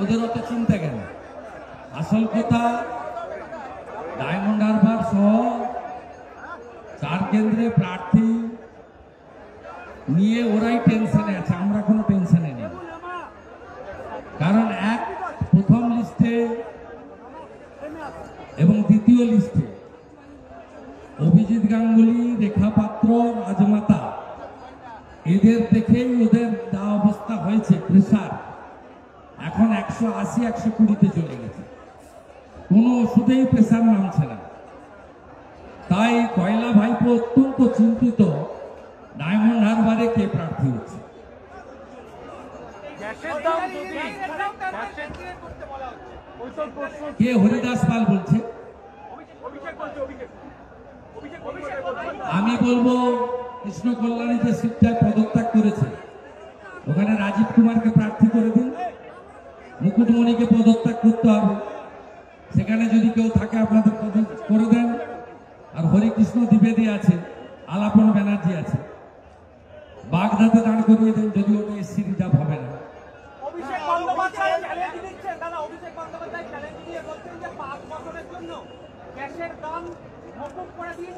ওদের অত চিন্তা কেন? আসল কথা, ডায়মন্ড হারবার সহ 4 কেন্দ্রে প্রার্থী নিয়ে ওরাই টেনশনে আছে, আমরা কোনো টেনশনে নেই। কারণ প্রথম লিস্টে এবং দ্বিতীয় লিস্টে অভিজিৎ গাঙ্গুলি, রেখা পাত্র, রাজমাতা, এদের দেখেই ওদের যা অবস্থা হয়েছে, প্রেসার এখন 180-120-তে চলে গেছে, কোনো ওষুধেই প্রেসার নামছে না। তাই কয়লা ভাইপো অত্যন্ত চিন্তিত ডায়মন্ড হারবারে কে প্রার্থী হচ্ছে। কে? হরিদাস পাল বলছে। আমি বলবো কৃষ্ণ কল্যাণী যে সিটটায় পদত্যাগ করেছে ওখানে রাজীব কুমারকে প্রার্থী করে দিন, মুকুটমণিকে পদত্যাগ করতে হবে, সেখানে যদি কেউ থাকে আপনাদের করে দেন। আর হরিকৃষ্ণ দ্বিবেদী আছে, আলাপন ব্যানার্জি আছে, বাগদাতে দাঁড় করিয়ে দেন, যদি ওটা এসসি রিজার্ভ হবে না। অভিষেক বন্দ্যোপাধ্যায় চ্যালেঞ্জ দিচ্ছেন, দাদা অভিষেক বন্দ্যোপাধ্যায় চ্যালেঞ্জ দিয়ে বলছেন যে 5 বছরের জন্য গ্যাসের দাম মকুব করে দিন,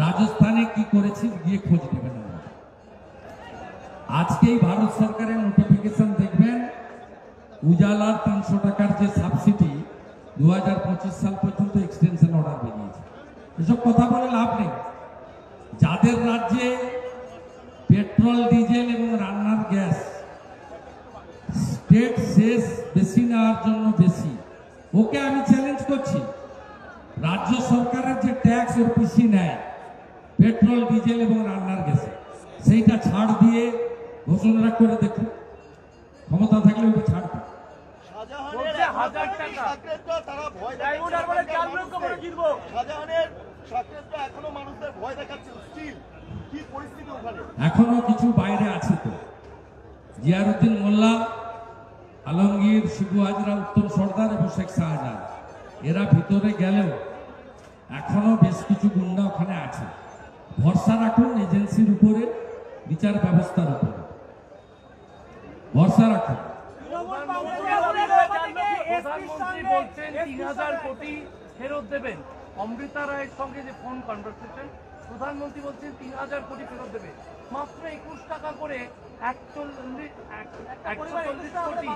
রাজস্থানে কি করেছি গিয়ে খোঁজ নেবেন। আজকেই ভারত সরকারের নোটিফিকেশন দেখবেন, উজালার 300 টাকার যে সাবসিডি 2025 সাল পর্যন্ত এক্সটেনশন অর্ডার বেরিয়েছে। এসব কথা বলে লাভ নেই। যাদের রাজ্যে পেট্রোল, ডিজেল এবং রান্নার গ্যাস স্টেট শেষ বেশি নেওয়ার জন্য বেশি, ওকে আমি চ্যালেঞ্জ করছি। রাজ্য সরকারের যে ট্যাক্স ওর পিসি নেয় পেট্রোল, ডিজেল এবং রান্নার গ্যাসে, সেইটা ছাড় দিয়ে ঘোষণা করে দেখুন, ক্ষমতা থাকলে ওকে ছাড় দেয়। এখনো কিছু বাইরে আছে তো, জিয়ারউদ্দিন মোল্লা, আলমগীর, শিবু হাজরা, উত্তম সর্দার এবং শেখ শাহজাহান, এরা ভিতরে গেলেও এখনো বেশ কিছু গুন্ডা ওখানে আছে। ভরসা রাখুন এজেন্সির উপরে, বিচার ব্যবস্থার উপরে ভরসা রাখুন। প্রধানমন্ত্রী বলছেন 3000 কোটি ফেরত দেবেন। অমৃতা রায়ের সঙ্গে যে ফোন কনভারসেশন, প্রধানমন্ত্রী বলছেন 3000 কোটি ফেরত দেবে। মাত্র 21 টাকা করে 140 কোটি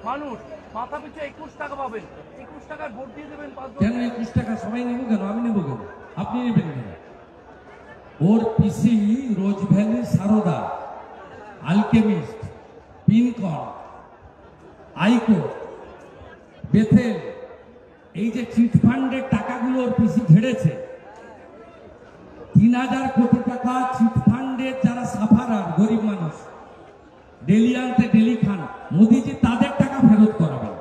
মানুষ মাথা পিছু 21 টাকা পাবেন। 21 টাকার ভোট দিয়ে দেবেন। কেন 21 টাকা সবাই নেব কেন? আমি নেব কেন? আপনি নেবেন কেন? ওর পিসি রোজ valley, Sarada, Alchemist, Pincon, আইকো, Bethell, এই যে চিটফান্ডের টাকাগুলো ওর পিসি ঝেড়েছে, 3000 কোটি টাকা চিটফান্ডের যারা সাফারার গরিব মানুষ, ডেলি আনতে ডেলি খান, মোদিজি তাদের টাকা ফেরত করাবেন।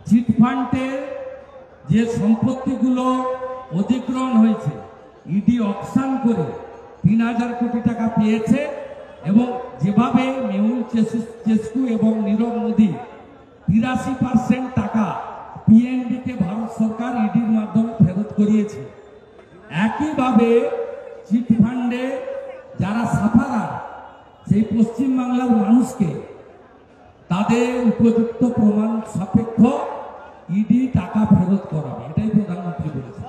চিটফান্ডে যে সম্পত্তিগুলো অধিগ্রহণ হয়েছে, ইডি অকশন করে 3000 কোটি টাকা পেয়েছে, এবং যেভাবে মেহুল চেসকু এবং নীরব মোদী 83% টাকা পিএনবিকে ভারত সরকার ইডির মাধ্যমে ফেরত করিয়েছে, একইভাবে চিটফান্ডে যারা সাফারার সেই পশ্চিমবাংলার মানুষকে তাদের উপযুক্ত প্রমাণ সাপেক্ষ ইডি টাকা ফেরত করাবে, এটাই প্রধানমন্ত্রী বলেছেন।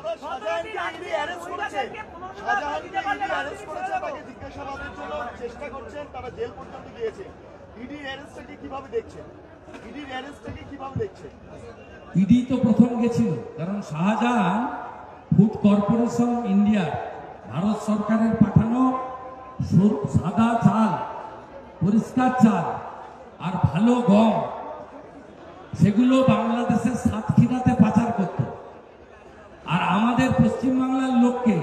ইডি তো প্রথম গেছিল, কারণ Shahjahan food corporation India Bharat সরকারের পাঠানো সাদা চাল, পরিষ্কার চাল আর ভালো গম, সেগুলো বাংলাদেশের সাতক্ষীরাতে পাচার করত। আর আমাদের পশ্চিমবাংলার লোককে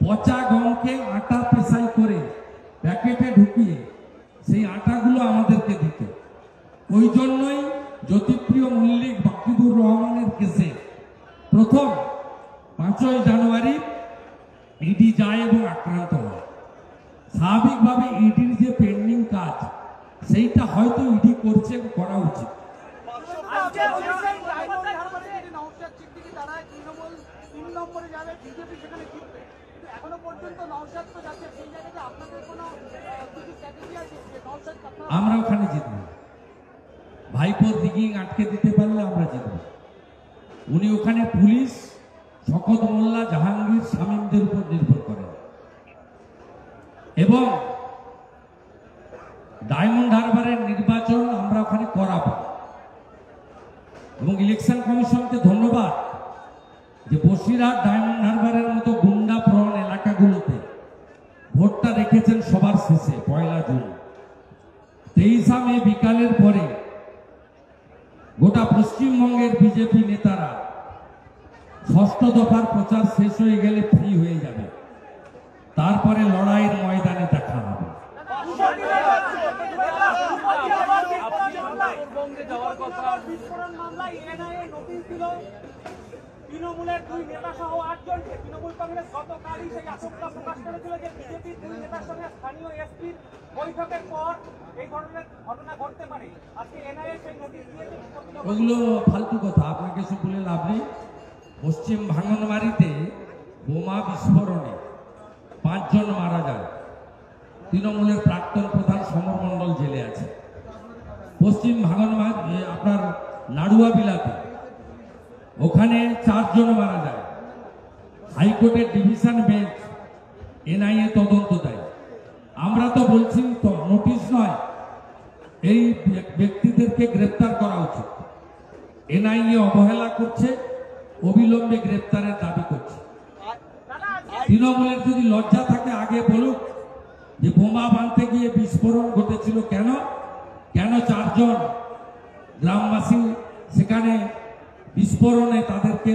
পচা গমকে আটা পেশাই করে প্যাকেটে ঢুকিয়ে সেই আটাগুলো আমাদেরকে দিত। ওই জন্যই জ্যোতিপ্রিয় মল্লিক, বাকিবুর রহমানের কেসে প্রথম 5ই জানুয়ারি ইডি যায় এবং আক্রান্ত হয়। স্বাভাবিকভাবে ইডির যে পেন্ডিং কাজ, সেইটা হয়তো ইডি করছে, করা উচিত। 3 নম্বরে যাবে বিজেপি সেখানে জিতবে, কিন্তু এখনো পর্যন্ত নওশাদ তো যাচ্ছে, সেই জায়গাতে আপনাদের কোনো কিছু স্ট্র্যাটেজি আছে যে নওশাদ আপনারা আমরা ওখানে জিতব। ভাইপোর দিঘি আটকে দিতে পারলে আমরা জিতব। উনি ওখানে পুলিশ শকত মোল্লা, জাহাঙ্গীর, শামীমদের উপর নির্ভর করেন এবং ডায়মন্ড হারবারের নির্বাচন আমরা ওখানে করাবো। এবং ইলেকশন কমিশনকে ধন্যবাদ যে বসিরহাট, ডায়মন্ড হারবারের মতো গুন্ডা প্রবণ এলাকাগুলোতে ভোটটা রেখেছেন সবার শেষে 1 জুন। 23 মে বিকালের পরে গোটা পশ্চিমবঙ্গের বিজেপি নেতারা 6ষ্ঠ দফার প্রচার শেষ হয়ে গেলে ফ্রি হয়ে যাবে, তারপরে লড়াইয়ের ময়দানে দেখা হবে। উত্তরবঙ্গে যাওয়ার কথা, বিস্ফোরণ মামলায় এনআইএ নোটিশ দিল তৃণমূলের 2 নেতা সহ 8 জনকে। তৃণমূল কংগ্রেস গতকালই সেই আশঙ্কা প্রকাশ করেছিল যে বিজেপির 2 নেতার সঙ্গে স্থানীয় এসপির বৈঠকের পর এই ধরনের ঘটনা ঘটতে পারে। আজকে এনআইএ সেই নোটিশ দিয়েছে। ওগুলো ফালতু কথা, আপনাকে সব বলে লাভ নেই। পশ্চিম ভাঙনবাড়িতে বোমা বিস্ফোরণে 5 জন মারা যায়। তৃণমূলের প্রাক্তন প্রধান সমর মণ্ডল জেলে আছে। পশ্চিম ভাঙনবাড়ি আপনার নাড়ুয়া বিলাতে ওখানে 4 জন মারা যায়। হাইকোর্টের ডিভিশন বেঞ্চ এনআইএ তদন্ত দেয়। আমরা তো বলছি তো নোটিশ নয়, এই ব্যক্তিদেরকে গ্রেপ্তার করা উচিত। এনআইএ অবহেলা করছে, অবিলম্বে গ্রেপ্তারের দাবি করছে। তৃণমূলের যদি লজ্জা থাকে আগে বলুক যে বোমা বাঁধতে গিয়ে বিস্ফোরণ ঘটেছিল কেন, 4 জন গ্রামবাসী সেখানে বিস্ফোরণে তাদেরকে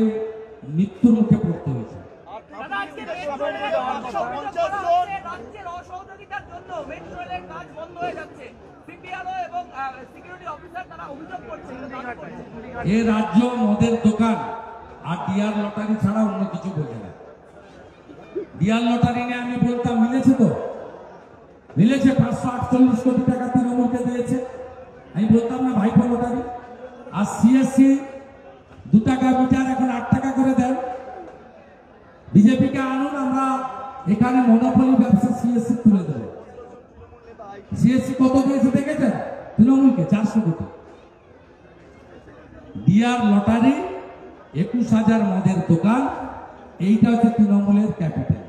মৃত্যুর মুখে পড়তে হয়েছে। রাজ্যের অসহযোগিতার জন্য মেট্রো রেলের কাজ বন্ধ হয়ে যাচ্ছে। সিপিআরও এবং সিকিউরিটি অফিসার তারা অভিযোগ করছে। এ রাজ্য মদের দোকান আর ডিয়ার লটারি ছাড়া অন্য কিছু বোঝে না। ডিয়ার লটারি নিয়ে আমি বলতাম মিলেছে তো, মিলেছে 548 কোটি টাকা তৃণমূলকে দিয়েছে। আমি বলতাম না ভাইপো লটারি। আর সিএসসি 2 টাকা মিটার এখন 8 টাকা করে দেন। বিজেপিকে আনুন, আমরা এখানে মনোপলি ব্যবসা সিএসসি তুলে দেব। সিএসসি কত দিয়েছে দেখেছেন তৃণমূলকে? 400 কোটি। ডিয়ার লটারি, 21,000 মদের দোকান, এইটা হচ্ছে তৃণমূলের ক্যাপিটাল।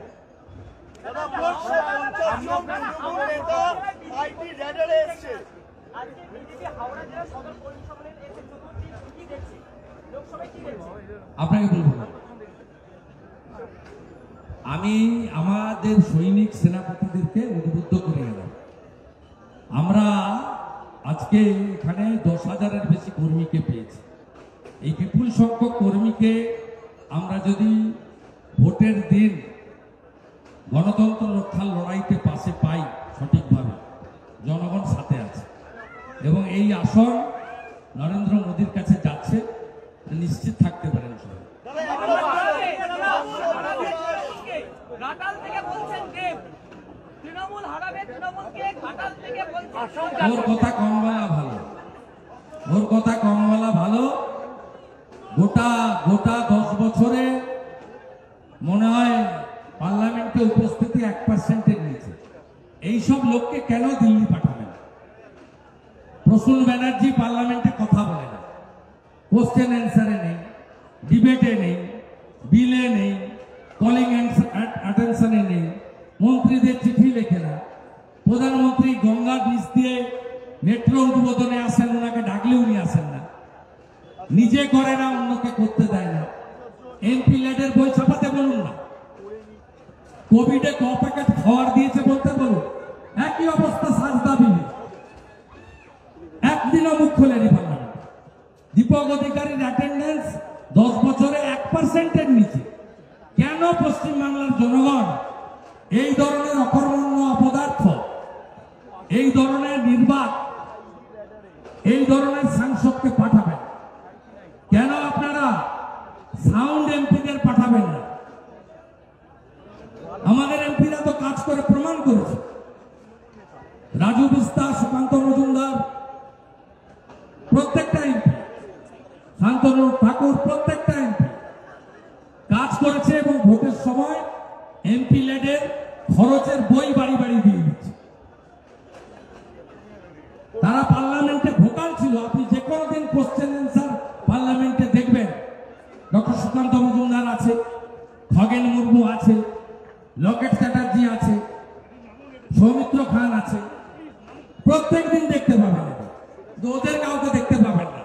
আজকে বিজেপি হাওড়া জেলা সদর কর্মী সম্মেলনে এসে চতুর্থী কি দেখছে, লোকসভায় কি দেখছে? আপনাকে বলবো না। আমি আমাদের সৈনিক সেনাপতিদেরকে উদ্বুদ্ধ করে গেলাম। আমরা আজকে এখানে 10,000-এর বেশি কর্মীকে পেয়েছি। এই বিপুল সংখ্যক কর্মীকে আমরা যদি ভোটের দিন গণতন্ত্র রক্ষার লড়াইতে পাশে পাই সঠিকভাবে, জনগণ সাথে আছে এবং এই আসন নরেন্দ্র মোদীর কাছে যাচ্ছে, নিশ্চিত থাকতে পারেন সবাই। ঘাটাল থেকে বলছেন যে তৃণমূল হারাবে, তৃণমূলকে ঘাটাল থেকে বলছেন। ওর কথা কম বলা ভালো, ওর কথা কম বলা ভালো। গোটা 10 বছরে মনে হয় পার্লামেন্টে উপস্থিতি 1%-এর নিচে। এইসব লোককে কেন দিল্লি পাঠাবেন? প্রসূন ব্যানার্জি পার্লামেন্টে কথা বলে না, কোশ্চেন অ্যান্সারে নেই, ডিবেটে নেই, বিলে নেই, কলিং অ্যাটেনশনে নেই, মন্ত্রীদের চিঠি লেখে না। প্রধানমন্ত্রী গঙ্গার নিচ দিয়ে মেট্রো উদ্বোধনে আসেন, ওনাকে ডাকলে উনি আসেন না, নিজে করে না, অন্যকে করতে দেয় না। এমপি ল্যাডের বই ছাপাতে বলুন না, কোভিডে 1 প্যাকেট খাওয়ার দিয়েছে বলতে বলুন। একই অবস্থা সাজদা বিলে, একদিনও মুখ খোলেনি পার্লামেন্ট। দীপক অধিকারীর অ্যাটেন্ডেন্স 10 বছরে 1%-এর নিচে। কেন পশ্চিমবাংলার জনগণ এই ধরনের অকর্মণ্য অপদার্থ, এই ধরনের নির্বাক, এই ধরনের সাংসদকে পাঠাবেন? কেন আপনারা সাউন্ড এমপিদের পাঠাবেন না? আমাদের এমপিরা তো কাজ করে প্রমাণ করেছে। রাজু বিস্তার, সুকান্ত মজুমদার, প্রত্যেকটা এমপি, শান্তনু ঠাকুর, প্রত্যেকটা এমপি কাজ করেছে এবং ভোটের সময় এমপি লেডের খরচের বই বাড়ি বাড়ি দিয়ে দিচ্ছে। তারা পার্লামেন্টে ভোকাল ছিল। আপনি যে কোনো দিন কোশ্চেন অ্যান্সার পার্লামেন্টে দেখবেন, ডক্টর সুকান্ত মজুমদার আছে, খগেন মুর্মু আছে, লকেট চ্যাটার্জি আছে, সৌমিত্র খান আছে, প্রত্যেক দিন দেখতে পাবেন। কিন্তু ওদের কাউকে দেখতে পাবেন না।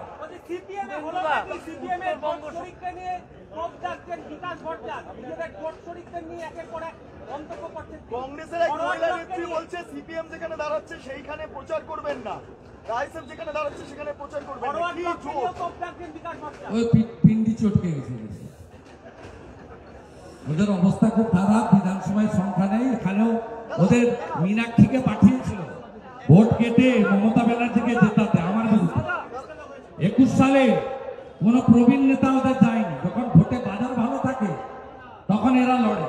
সিপিএম এর হলো নাকি সিপিএম এর ভোট শরিককে নিয়ে ক্ষোভ জাগছেন বিকাশ ভট্টাচার্য, নিজেদের ভোট শরিকদের নিয়ে একের পর এক মন্তব্য করছেন। কংগ্রেসের এক মহিলা নেত্রী বলছে সিপিএম যেখানে দাঁড়াচ্ছে সেইখানে প্রচার করবেন না, আইএসএফ যেখানে দাঁড়াচ্ছে সেখানে প্রচার করবেন না। ফরওয়ার্ড কি ব্লককে জোর? নিয়েও ক্ষোভ জাগছেন বিকাশ ভট্টাচার্য। ওই পিন্ডি চটকে গেছে। ওদের অবস্থা খুব খারাপ। বিধানসভায় সংখ্যা নেই। এখানেও ওদের মীনাক্ষীকে পাঠিয়েছিল ভোট কেটে মমতা ব্যানার্জিকে জেতাতে আমার বিরুদ্ধে। 21 সালে কোন প্রবীণ নেতা ওদের যায়নি। যখন ভোটে বাজার ভালো থাকে তখন এরা লড়ে।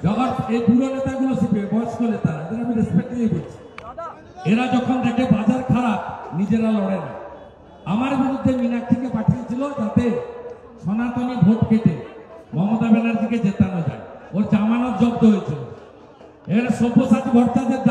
যখন এই বুড়ো নেতাগুলো শিখবে, বয়স্ক নেতারা, এদের আমি রেসপেক্ট দিয়ে বলছি, এরা যখন দেখে বাজার খারাপ নিজেরা লড়ে না। আমার বিরুদ্ধে মীনাক্ষীকে পাঠিয়েছিল যাতে সনাতনী ভোট কেটে মমতা ব্যানার্জিকে জেতানো যায়। ওর জামানত জব্দ হয়েছিল। এরা সব্যসাচী ভট্টাচার্যের